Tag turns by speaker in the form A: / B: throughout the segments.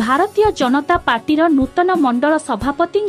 A: भारतीय जनता पार्टीर नूतन मंडल सभापति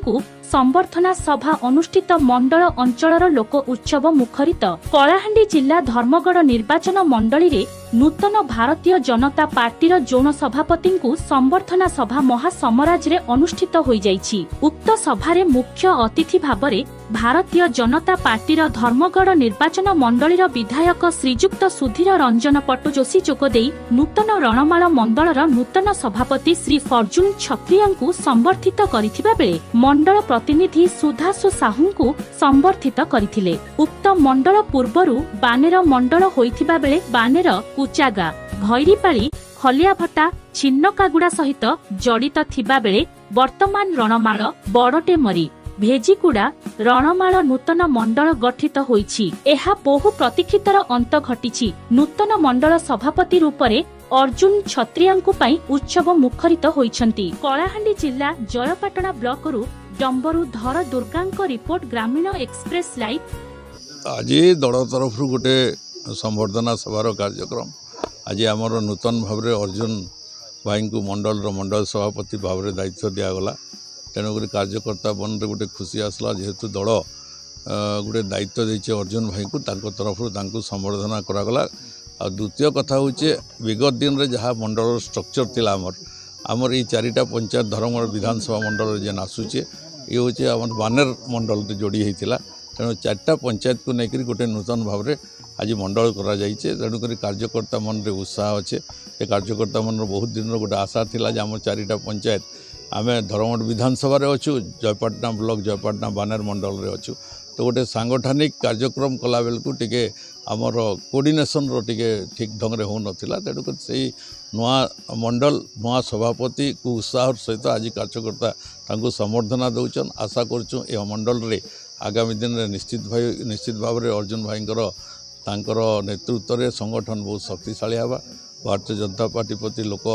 A: संबर्धना सभा अनुष्ठित मंडल अंचलर लोक उत्सव मुखरित। कलाहांडी जिला धर्मगढ़ निर्वाचन मंडली रे नूतन भारतीय जनता पार्टीर जोन सभापति संबर्धना सभा महासमराज रे अनुष्ठित होई जाइछि। उक्त सभारे मुख्य अतिथि भाबरे भारतीय जनता पार्टीर धर्मगढ़ निर्वाचन मंडलीर विधायक श्रीजुक्त सुधीर रंजन पट्टुजोशी जोगदेई नूतन रणमाल मंडलर नूतन सभापति श्री फर्जुन छत्रियांकु संबर्धित करिथिबा बेले मंडल प्रतिनिधि सुधासु साहू संबर्धित करथिले। उक्त मंडल पूर्वरु बानेर मंडल होइथिबा बेले बानेर कुचागा भैरीपाली खलियाभट्टा छिन्नकागुड़ा सहित जड़ित थिबा बेले वर्तमान रणमाल बड़टेमरी भेजिकुड़ा रणमाल नूतन मंडल गठित होईछि। एहा बहु प्रतीक्षितर अंत घटिछि। नूतन मंडल सभापति रूपरे अर्जुन छत्रियांकु पई उत्सव मुखरित होईछंती। कलाहांडी जिला जयपाटना ब्लॉकरु डंबरु धर दुर्गांक रिपोर्ट ग्रामीण एक्सप्रेस लाइव।
B: आज दल तरफ गोटे संबर्धना सभार कार्यक्रम आज आमर नूतन भाव अर्जुन भाई को मंडल सभापति भाव दायित्व दिगला। तेणुक कार्यकर्ता मन में गोटे खुशी आसला जेहेतु दल गोटे दायित्व देखे अर्जुन भाई को तरफ संबर्धना करागला। आ द्वितीय कथा हूँ विगत दिन में जहाँ मंडल स्ट्रक्चर थिला आमर ये चारिटा पंचायत धर्मगढ़ विधानसभा मंडल जेन आसूचे ये हूँ आम बानेर मंडल जोड़ी होता। तेणु चार्टा पंचायत को लेकर गोटे नूतन भाव में आज मंडल तेणुक कार्यकर्ता मन में उत्साह अच्छे। ये कार्यकर्ता मन बहुत दिन गोटे आशा थिला आम चारिटा पंचायत आम धर्मगढ़ विधानसभा अच्छु जयपाटना ब्लॉक जयपाटना बानेर मंडल रे अच्छु। तो गोटे सांगठनिक कार्यक्रम कला बेलू टे आमर कोऑर्डिनेशन टे ठीक ढंग से हो नाला। तेणुक से नुआ मंडल नुआ सभापति को उत्साह सहित आज कार्यकर्ता संबर्धना दौन। आशा करूँ यह मंडल रे आगामी दिन में निश्चित भाव में अर्जुन भाई नेतृत्व में संगठन बहुत शक्तिशाली हवा। भारतीय जनता पार्टी प्रति लोक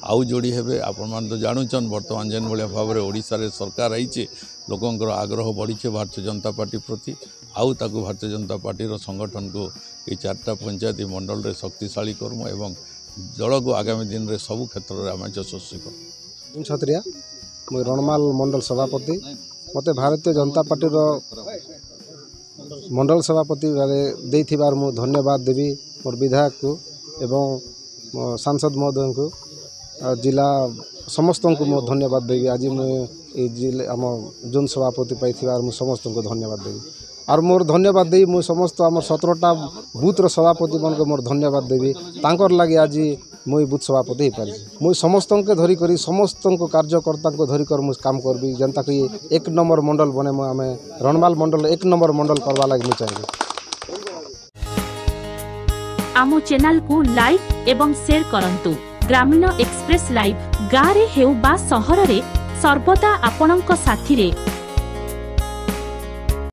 B: आउ जोड़ी हेबे। आपण मान तो जानूचन वर्तमान जेन भाया भाव में ओडिशा रे सरकार आईचे लोकंकर आग्रह बढ़ी भारतीय जनता पार्टी प्रति आउ ताकू भारतीय जनता पार्टी संगठन को ये चार्टा पंचायत मंडल रे शक्तिशाली कर्म एवं दल को आगामी दिन में सबू क्षेत्र में आम यशस्वी कर।
C: छत्रिया मुझे रणमाल मंडल सभापति मते भारतीय जनता पार्टी मंडल सभापति देथिबार मु धन्यवाद देवी मोर विधायक को एवं सांसद महोदय को जिला समस्त को मो धन्यवाद देवी। आज मुझे जिले आम जोन सभापति पाई समस्त को धन्यवाद देवी और मोर धन्यवाद देवी मुझे समस्त आम 17टा बूथ सभापति मन को मोर धन्यवाद देवी। तांकर लगे आज मुई बूथ सभापति हो पारि मुई समस्त के धरिक समस्त कार्यकर्ता को धरिक मुझे काम करबी जनता को एक नंबर मंडल बने आम रणमाल मंडल एक नंबर मंडल करवा लगे मुझे चाहिए।
A: आमो चैनल को लाइक एवं शेयर करंतु। ग्रामीण एक्सप्रेस लाइव गाँव रे हेउ बा सहर रे सर्वदा आपणक साथी रे।